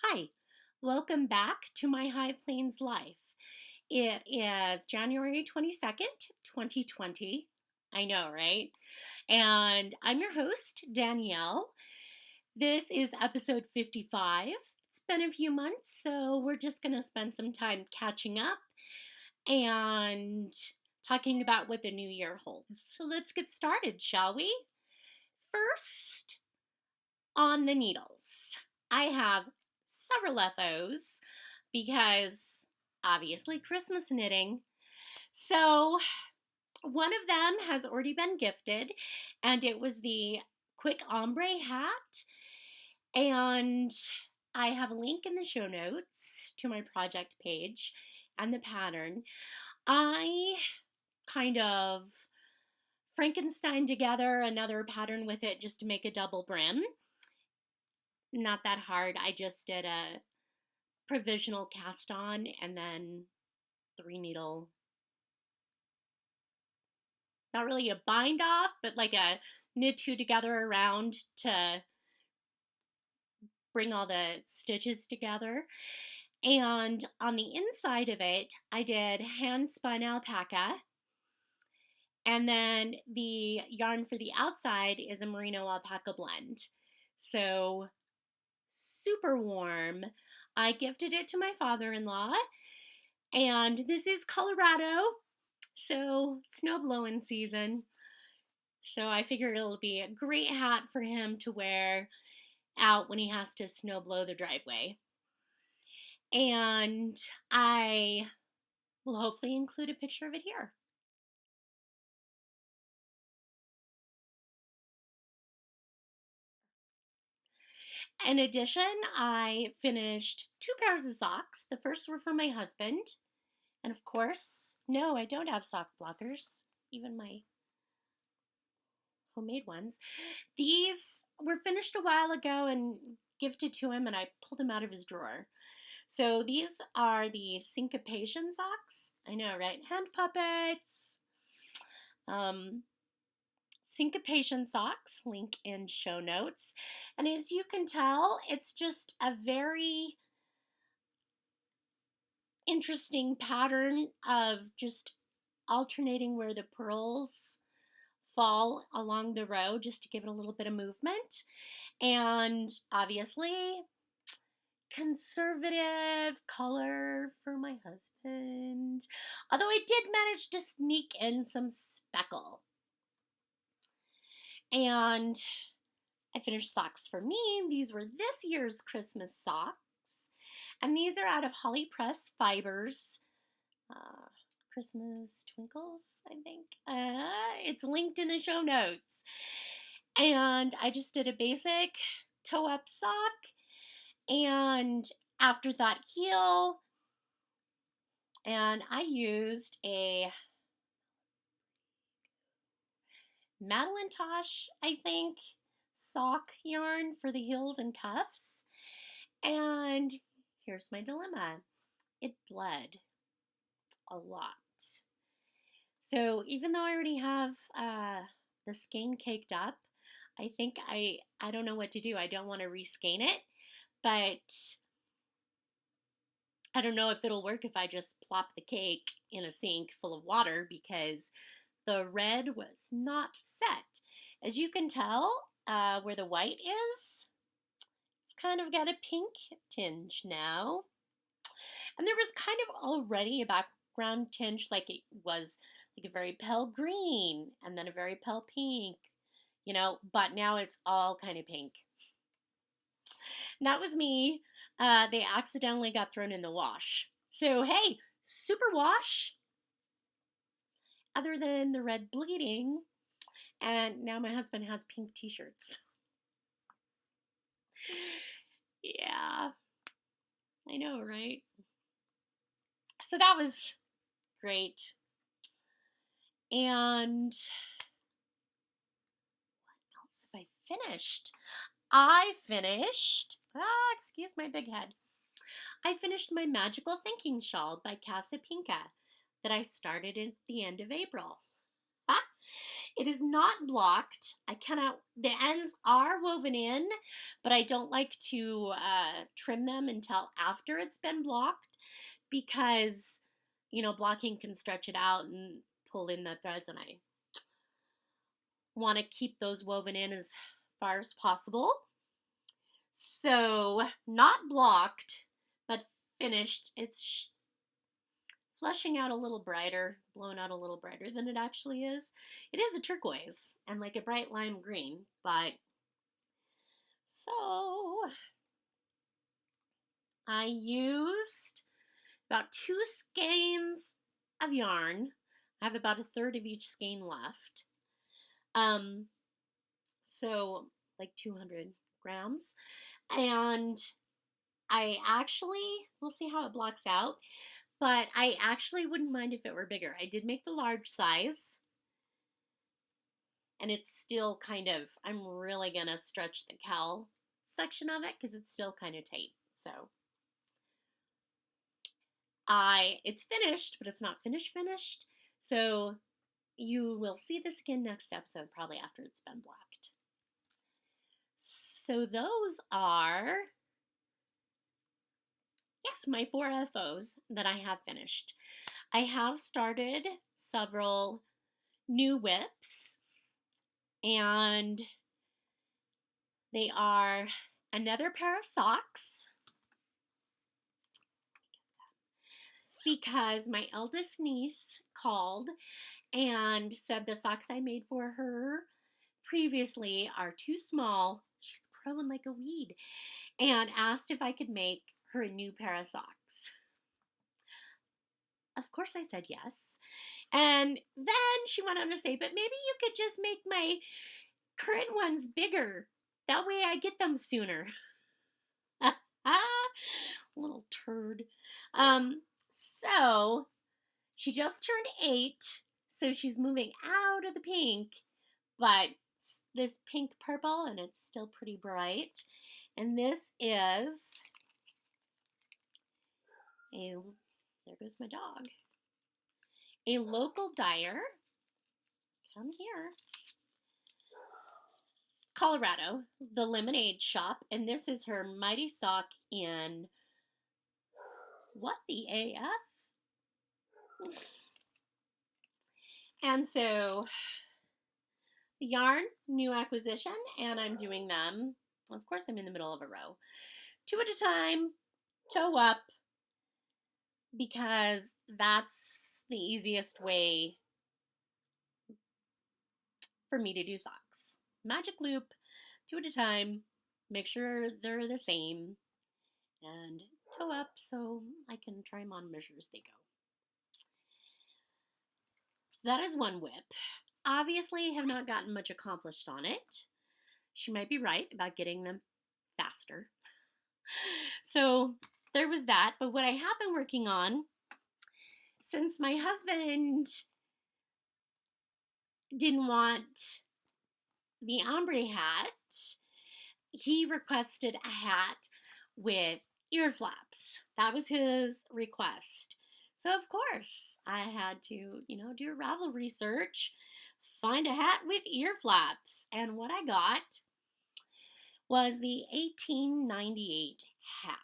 Hi, welcome back to my High Plains life. It is January 22nd, 2020. I know, right? And I'm your host, Danielle. This is episode 55. It's been a few months, so we're just going to spend some time catching up and talking about what the new year holds. So let's get started, shall we? First, on the needles. I have several FOs because obviously Christmas knitting. So one of them has already been gifted, and it was the quick ombre hat. And I have a link in the show notes to my project page and the pattern. I kind of Frankenstein together another pattern with it just to make a double brim. Not that hard. I just did a provisional cast on and then 3 needle, not really a bind off, but like a knit two together around to bring all the stitches together. And on the inside of it, I did hand spun alpaca. And then the yarn for the outside is a merino alpaca blend. So super warm. I gifted it to my father-in-law. And this is Colorado, so snow blowing season. So I figured it'll be a great hat for him to wear out when he has to snow blow the driveway. And I will hopefully include a picture of it here. In addition, I finished 2 pairs of socks. The first were for my husband. And of course, no, I don't have sock blockers, even my homemade ones. These were finished a while ago and gifted to him, and I pulled them out of his drawer. So these are the syncopation socks. I know, right? Hand puppets. Syncopation socks, link in show notes. And as you can tell, it's just a very interesting pattern of just alternating where the pearls fall along the row just to give it a little bit of movement. And obviously, conservative color for my husband. Although I did manage to sneak in some speckle. And I finished socks for me. These were this year's Christmas socks. And these are out of Holly Press Fibers. Christmas Twinkles, I think. It's linked in the show notes. And I just did a basic toe-up sock and afterthought heel. And I used a Madeline Tosh, I think, sock yarn for the heels and cuffs. And here's my dilemma. It bled a lot. So even though I already have the skein caked up, I think I don't know what to do. I don't want to reskein it, but I don't know if it'll work if I just plop the cake in a sink full of water because the red was not set. As you can tell, where the white is, it's kind of got a pink tinge now. And there was kind of already a background tinge, like it was like a very pale green and then a very pale pink, but now it's all kind of pink. And that was me. They accidentally got thrown in the wash. So, hey, super wash. Other than the red bleeding. And now my husband has pink t-shirts. Yeah. I know, right? So that was great. And what else have I finished? Excuse my big head. I finished my Magical Thinking Shawl by Casa Pinka that I started at the end of April. It is not blocked. I cannot, the ends are woven in, but I don't like to trim them until after it's been blocked because, you know, blocking can stretch it out and pull in the threads, and I want to keep those woven in as far as possible. So, not blocked, but finished. It's flushing out a little brighter, blown out a little brighter than it actually is. It is a turquoise and like a bright lime green, but so I used about 2 skeins of yarn. I have about a third of each skein left. So like 200 grams. And I actually, we'll see how it blocks out, but I actually wouldn't mind if it were bigger. I did make the large size, and it's still kind of, I'm really gonna stretch the cowl section of it because it's still kind of tight. So it's finished, but it's not finished. So you will see this again next episode, probably after it's been blocked. So those are, yes, my 4 FOs that I have finished. I have started several new whips, and they are another pair of socks, because my eldest niece called and said the socks I made for her previously are too small. She's growing like a weed, and asked if I could make her a new pair of socks. Of course I said yes. And then she went on to say, but maybe you could just make my current ones bigger. That way I get them sooner. Little turd. So she just turned 8, so she's moving out of the pink, but this pink purple, and it's still pretty bright. And this is there goes my dog. A local dyer, come here, Colorado, the Lemonade Shop, and this is her Mighty Sock in what the AF? And so the yarn, new acquisition, and I'm doing them, of course I'm in the middle of a row, 2 at a time, toe up, because that's the easiest way for me to do socks. Magic loop, 2 at a time, make sure they're the same, and toe up so I can try them on measure as they go. So that is one whip. Obviously, have not gotten much accomplished on it. She might be right about getting them faster. So there was that. But what I have been working on, since my husband didn't want the ombre hat, he requested a hat with ear flaps. That was his request. So of course I had to, do a ravel research, find a hat with ear flaps. And what I got was the 1898 hat.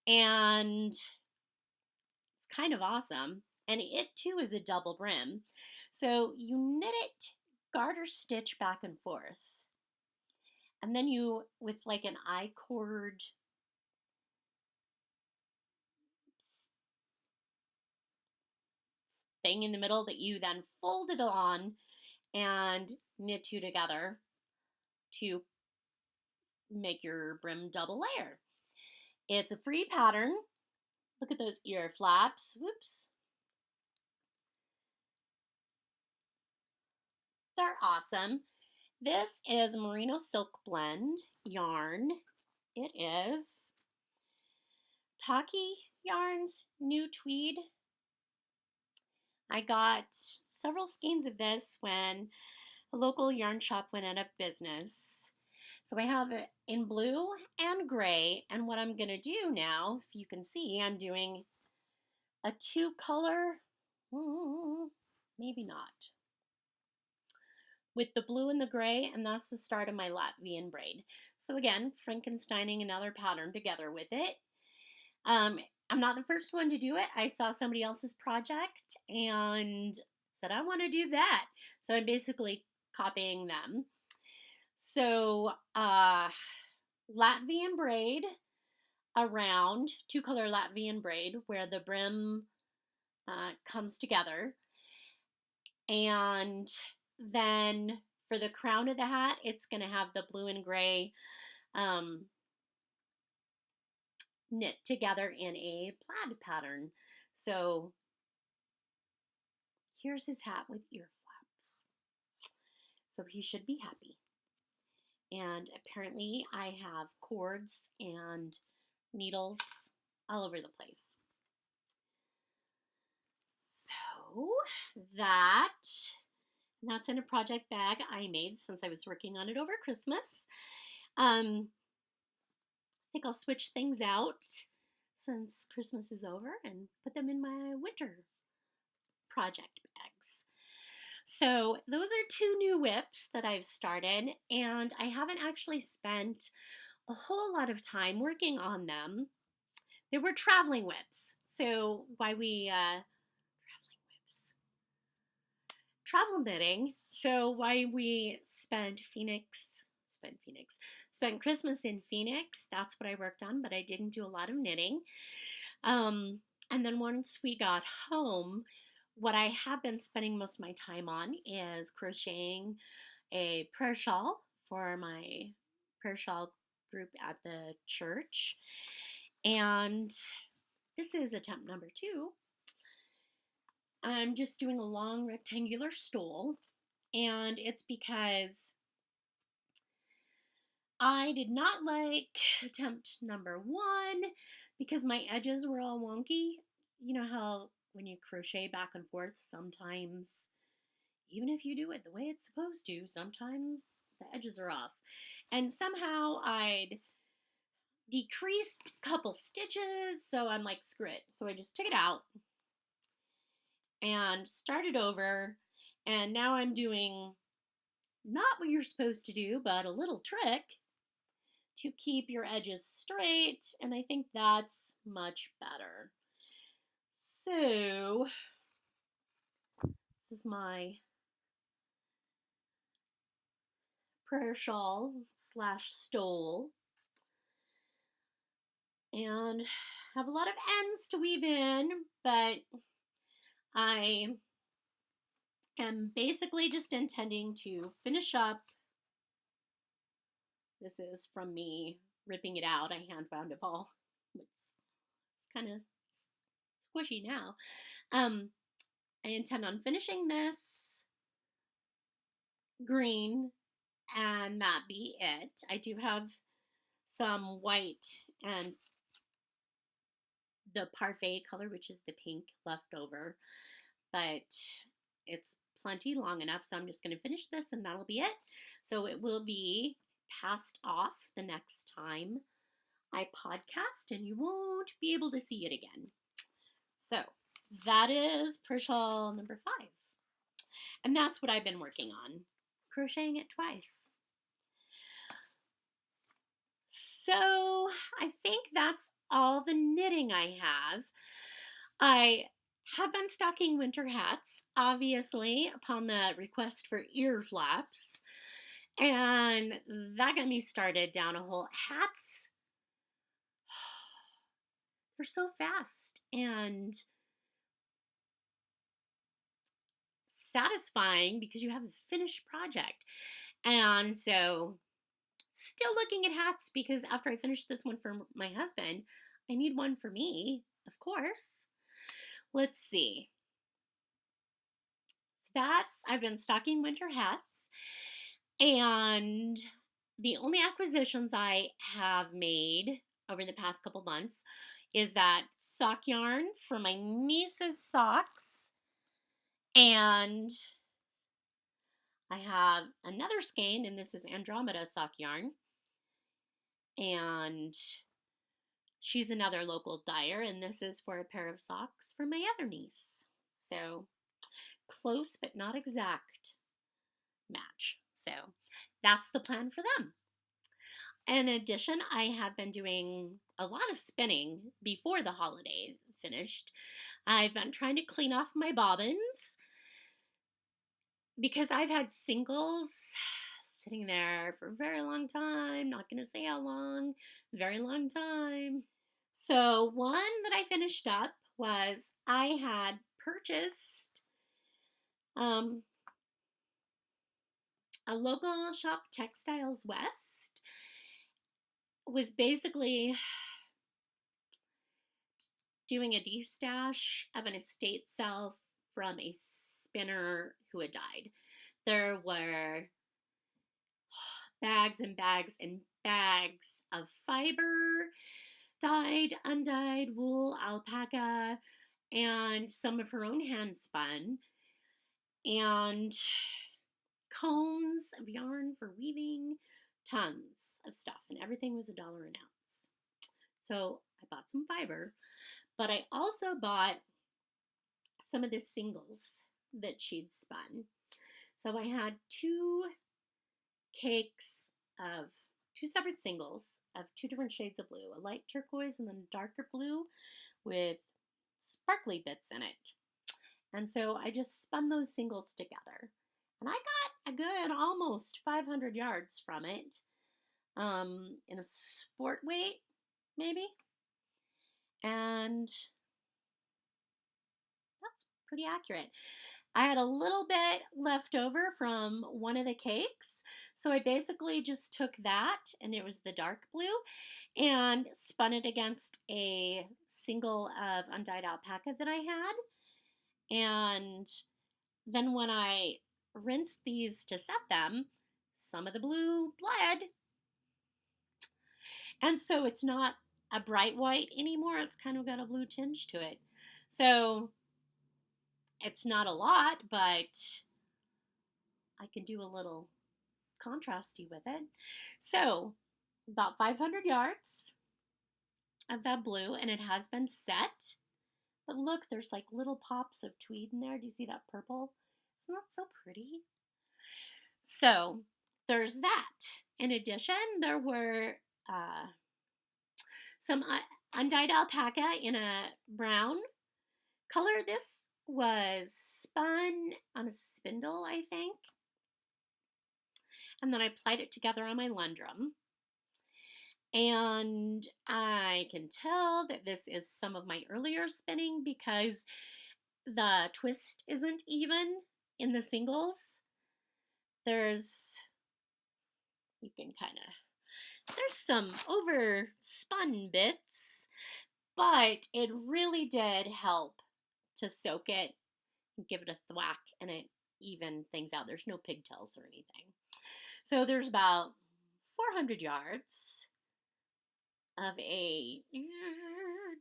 And it's kind of awesome. And it too is a double brim. So you knit it garter stitch back and forth. And then you, with like an I-cord thing in the middle that you then fold it on and knit 2 together to make your brim double layer. It's a free pattern. Look at those ear flaps. Whoops. They're awesome. This is Merino Silk Blend yarn. It is Taki Yarns New Tweed. I got several skeins of this when a local yarn shop went out of business. So I have it in blue and gray, and what I'm going to do now, if you can see, I'm doing a 2-color, maybe not. with the blue and the gray, and that's the start of my Latvian braid. So again, Frankensteining another pattern together with it. I'm not the first one to do it. I saw somebody else's project and said, I want to do that. So I'm basically copying them. So Latvian braid around, two-color Latvian braid where the brim comes together. And then for the crown of the hat, it's going to have the blue and gray knit together in a plaid pattern. So here's his hat with ear flaps. So he should be happy. And apparently I have cords and needles all over the place. So that's in a project bag I made since I was working on it over Christmas. I think I'll switch things out since Christmas is over and put them in my winter project bags. So those are two new whips that I've started, and I haven't actually spent a whole lot of time working on them. They were traveling whips. So travel knitting. So why we spent Christmas in Phoenix. That's what I worked on, but I didn't do a lot of knitting. And then once we got home, what I have been spending most of my time on is crocheting a prayer shawl for my prayer shawl group at the church. And this is attempt number 2. I'm just doing a long rectangular stole, and it's because I did not like attempt number 1 because my edges were all wonky. You know how when you crochet back and forth, sometimes, even if you do it the way it's supposed to, sometimes the edges are off. And somehow I'd decreased a couple stitches, so I'm like, screw it. So I just took it out and started over, and now I'm doing not what you're supposed to do, but a little trick to keep your edges straight, and I think that's much better. So this is my prayer shawl / stole, and have a lot of ends to weave in, but I am basically just intending to finish up. This is from me ripping it out. I hand wound it all. It's kind of squishy now. I intend on finishing this green and that be it. I do have some white and the parfait color, which is the pink, left over, but it's plenty long enough, so I'm just going to finish this and that'll be it. So it will be passed off the next time I podcast, and you won't be able to see it again. So that is prayer shawl number 5. And that's what I've been working on, crocheting it twice. So I think that's all the knitting I have. I have been stocking winter hats, obviously, upon the request for ear flaps. And that got me started down a hole. Hats, they're so fast and satisfying because you have a finished project. And so still looking at hats because after I finish this one for my husband, I need one for me, of course. Let's see. So I've been stocking winter hats, and the only acquisitions I have made over the past couple months is that sock yarn for my niece's socks, and I have another skein, and this is Andromeda sock yarn, and she's another local dyer, and this is for a pair of socks for my other niece. So close but not exact. match. So that's the plan for them. In addition, I have been doing a lot of spinning before the holiday finished. I've been trying to clean off my bobbins because I've had singles sitting there for a very long time. Not going to say how long, very long time. So one that I finished up was I had purchased a local shop, Textiles West, was basically doing a destash of an estate sale from a spinner who had died. There were bags and bags and bags of fiber, dyed, undyed, wool, alpaca, and some of her own hand spun, and cones of yarn for weaving, tons of stuff, and everything was $1 an ounce. So I bought some fiber, but I also bought some of the singles that she'd spun. So I had two separate singles of 2 different shades of blue, a light turquoise and then a darker blue with sparkly bits in it. And so I just spun those singles together. And I got a good almost 500 yards from it, in a sport weight, maybe. And that's pretty accurate. I had a little bit left over from one of the cakes, so I basically just took that, and it was the dark blue, and spun it against a single of undyed alpaca that I had. And then when I rinsed these to set them, some of the blue bled. And so it's not a bright white anymore. It's kind of got a blue tinge to it. So it's not a lot, but I can do a little contrasty with it. So about 500 yards of that blue, and it has been set. But look, there's like little pops of tweed in there. Do you see that purple? Isn't that so pretty? So there's that. In addition, there were some undyed alpaca in a brown color. This was spun on a spindle, I think. And then I plied it together on my Lundrum. And I can tell that this is some of my earlier spinning because the twist isn't even in the singles. There's some overspun bits, but it really did help to soak it and give it a thwack, and it evened things out. There's no pigtails or anything. So there's about 400 yards of a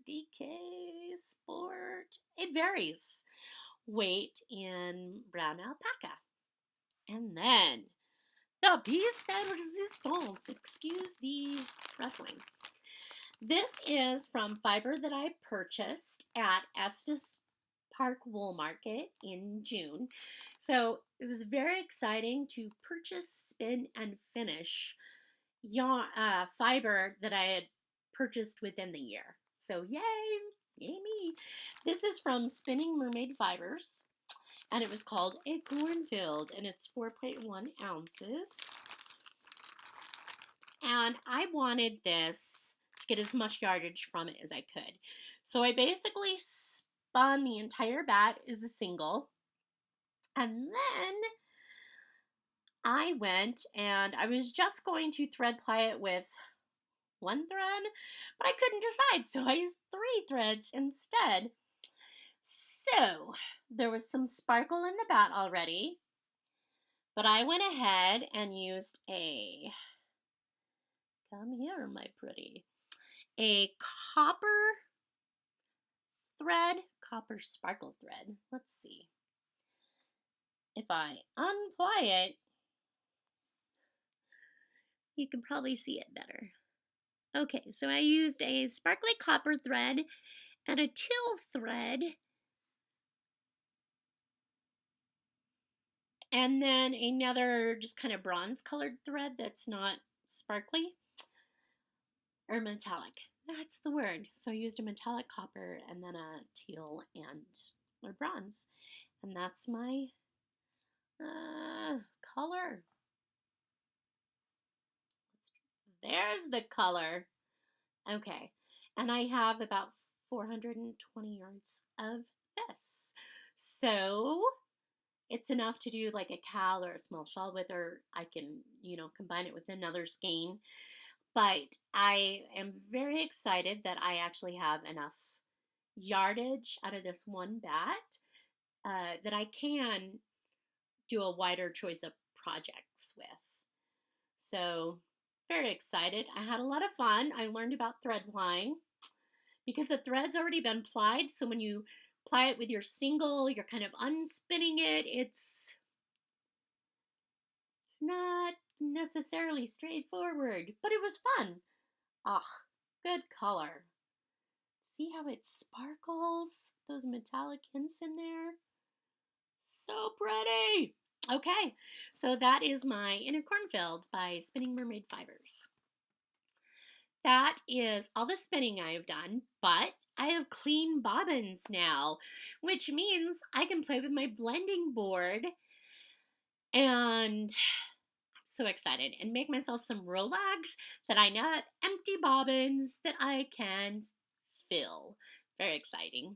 DK Sport. It varies. Weight in brown alpaca. And then the piece de resistance. Excuse the rustling. This is from fiber that I purchased at Estes Park Wool Market in June. So it was very exciting to purchase, spin, and finish fiber that I had purchased within the year. So yay me. This is from Spinning Mermaid Fibers, and it was called a cornfield, and it's 4.1 ounces. And I wanted this to get as much yardage from it as I could. So I basically spun the entire bat as a single, and then I went and I was just going to thread ply it with one thread, but I couldn't decide, so I used 3 threads instead. So there was some sparkle in the bat already, but I went ahead and used come here, my pretty, a copper sparkle thread. Let's see. If I unply it, you can probably see it better. Okay, so I used a sparkly copper thread and a teal thread, And then another just kind of bronze colored thread that's not sparkly or metallic. That's the word. So I used a metallic copper and then a teal and or bronze. And that's my color. There's the color. Okay. And I have about 420 yards of this. So it's enough to do like a cowl or a small shawl with, or I can, combine it with another skein. But I am very excited that I actually have enough yardage out of this one bat that I can do a wider choice of projects with. So very excited. I had a lot of fun. I learned about thread plying because the thread's already been plied. So when you ply it with your single, you're kind of unspinning it. It's not necessarily straightforward, but it was fun. Ah, good color. See how it sparkles? Those metallic hints in there. So pretty. Okay, so that is my Inner Cornfield by Spinning Mermaid Fibers. That is all the spinning I have done, but I have clean bobbins now, which means I can play with my blending board, and I'm so excited, and make myself some Rolags that I know have empty bobbins that I can fill. Very exciting.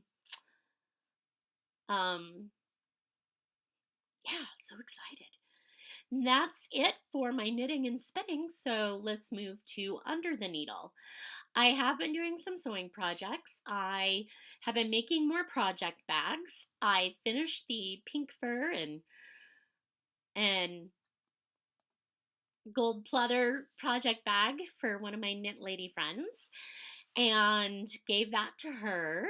Yeah, so excited. That's it for my knitting and spinning, so let's move to under the needle. I have been doing some sewing projects. I have been making more project bags. I finished the pink fur and gold pleather project bag for one of my knit lady friends and gave that to her.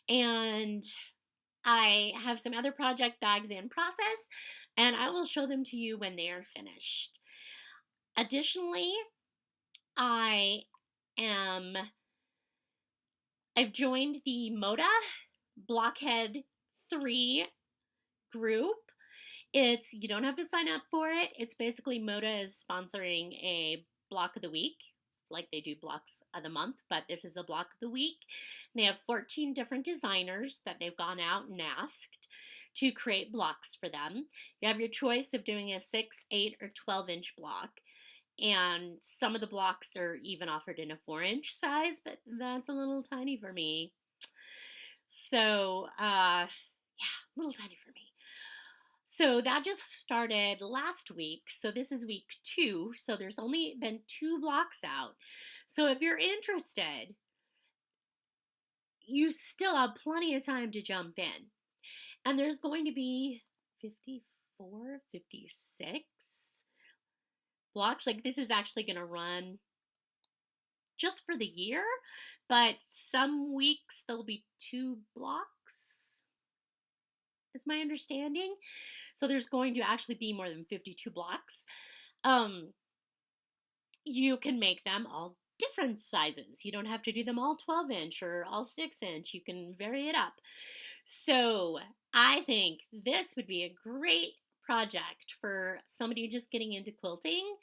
And I have some other project bags in process, and I will show them to you when they are finished. Additionally, I've joined the Moda Blockhead 3 group. You don't have to sign up for it. It's basically Moda is sponsoring a block of the week, like they do blocks of the month, but this is a block of the week. They have 14 different designers that they've gone out and asked to create blocks for them. You have your choice of doing a 6, 8, or 12-inch block. And some of the blocks are even offered in a 4-inch size, but that's a little tiny for me. So, yeah, a little tiny for me. So that just started last week. So this is week 2. So there's only been 2 blocks out. So if you're interested, you still have plenty of time to jump in. And there's going to be 54, 56 blocks. Like this is actually going to run just for the year, but some weeks there'll be 2 blocks, is my understanding. So there's going to actually be more than 52 blocks. You can make them all different sizes. You don't have to do them all 12-inch or all 6-inch. You can vary it up. So I think this would be a great project for somebody just getting into quilting.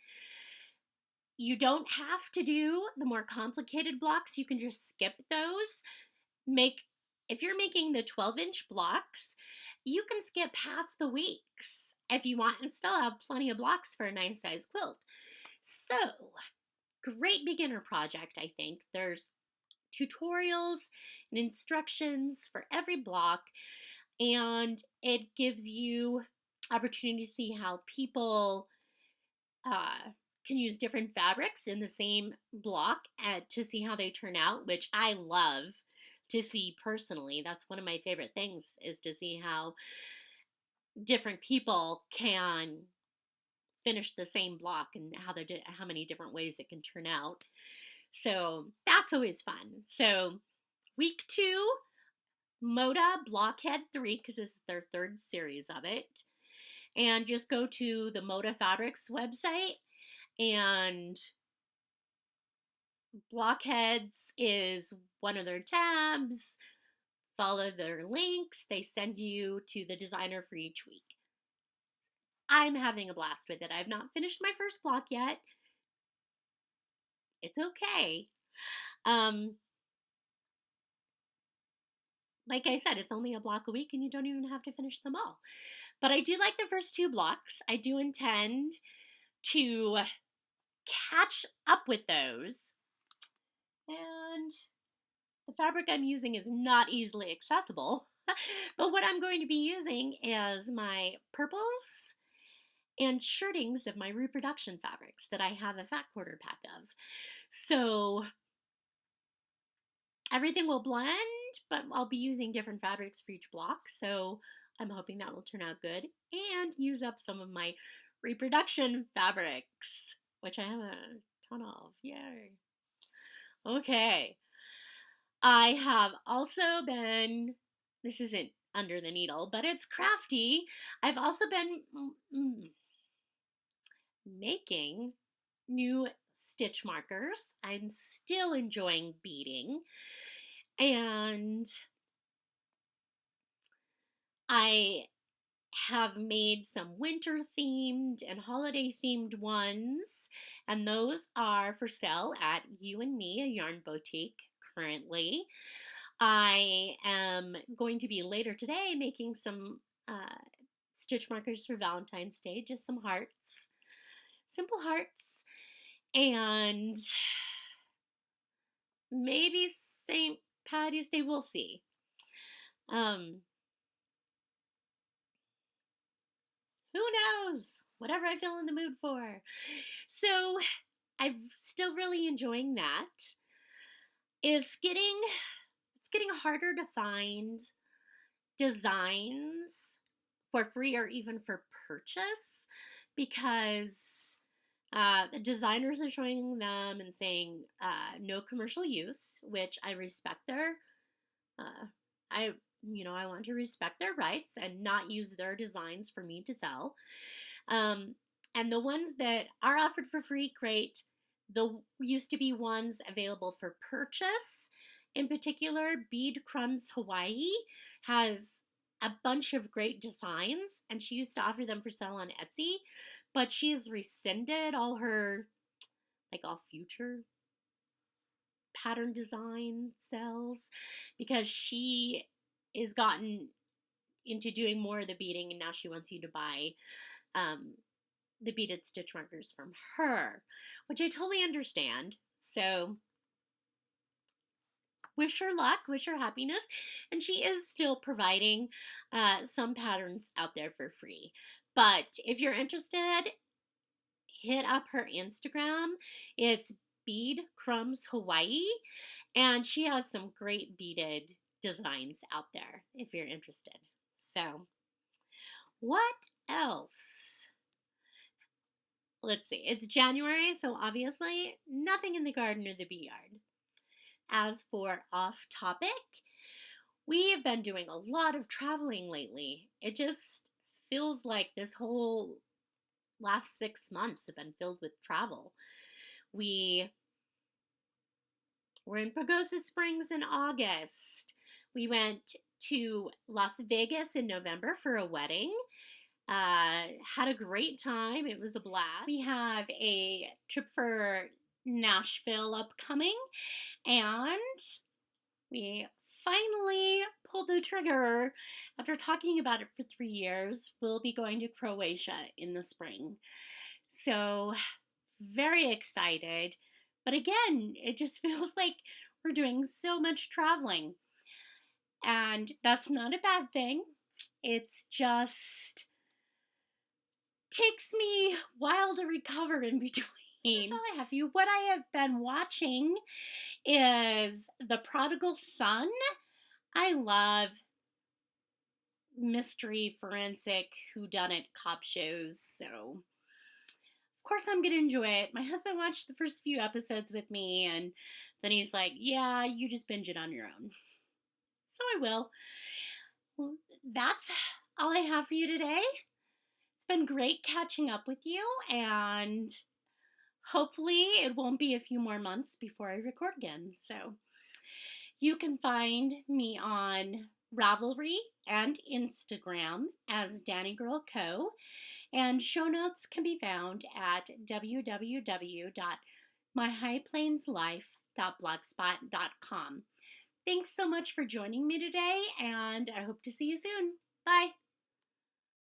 You don't have to do the more complicated blocks. You can just skip those. If you're making the 12-inch blocks, you can skip half the weeks if you want and still have plenty of blocks for a nice size quilt. So, great beginner project, I think. There's tutorials and instructions for every block, and it gives you opportunity to see how people can use different fabrics in the same block to see how they turn out, which I love to see personally. That's one of my favorite things, is to see how different people can finish the same block and how many different ways it can turn out. So that's always fun. So week 2, Moda Blockhead 3, because this is their 3rd series of it. And just go to the Moda Fabrics website, and Blockheads is one of their tabs. Follow their links. They send you to the designer for each week. I'm having a blast with it. I've not finished my first block yet. It's okay. Like I said, it's only a block a week and you don't even have to finish them all. But I do like the first 2 blocks. I do intend to catch up with those. And the fabric I'm using is not easily accessible. But what I'm going to be using is my purples and shirtings of my reproduction fabrics that I have a fat quarter pack of. So everything will blend, but I'll be using different fabrics for each block. So I'm hoping that will turn out good and use up some of my reproduction fabrics, which I have a ton of. Yay. Okay. I have also been, this isn't under the needle, but it's crafty. I've also been making new stitch markers. I'm still enjoying beading, and I have made some winter themed and holiday themed ones, and those are for sale at You and Me, a yarn boutique currently. I am going to be later today making some stitch markers for Valentine's Day, just some hearts, simple hearts, and maybe St. Patty's Day, we'll see. Who knows? Whatever I feel in the mood for. So I'm still really enjoying that. It's getting harder to find designs for free or even for purchase because the designers are showing them and saying no commercial use, which I respect their I want to respect their rights and not use their designs for me to sell. And the ones that are offered for free, great. The used to be ones available for purchase. In particular, Bead Crumbs Hawaii has a bunch of great designs, and she used to offer them for sale on Etsy, but she has rescinded all her, all future pattern design sales because she has gotten into doing more of the beading, and now she wants you to buy the beaded stitch markers from her, which I totally understand. So wish her luck, wish her happiness, and she is still providing some patterns out there for free. But if you're interested, hit up her Instagram. It's Bead Crumbs Hawaii, and she has some great beaded designs out there if you're interested. So what else? Let's see. It's January, so obviously nothing in the garden or the bee yard. As for off topic, we have been doing a lot of traveling lately. It just feels like this whole last 6 months have been filled with travel. We were in Pagosa Springs in August. We went to Las Vegas in November for a wedding. Had a great time. It was a blast. We have a trip for Nashville upcoming, and we finally pulled the trigger after talking about it for 3 years. We'll be going to Croatia in the spring. So very excited. But again, it just feels like we're doing so much traveling. And that's not a bad thing. It's just takes me a while to recover in between. That's all I have for you. What I have been watching is The Prodigal Son. I love mystery, forensic, whodunit cop shows, so of course I'm going to enjoy it. My husband watched the first few episodes with me, and then he's like, yeah, you just binge it on your own. So I will. Well, that's all I have for you today. It's been great catching up with you, and hopefully it won't be a few more months before I record again. So you can find me on Ravelry and Instagram as Danny Girl Co. And show notes can be found at www.myhighplainslife.blogspot.com. Thanks so much for joining me today, and I hope to see you soon. Bye.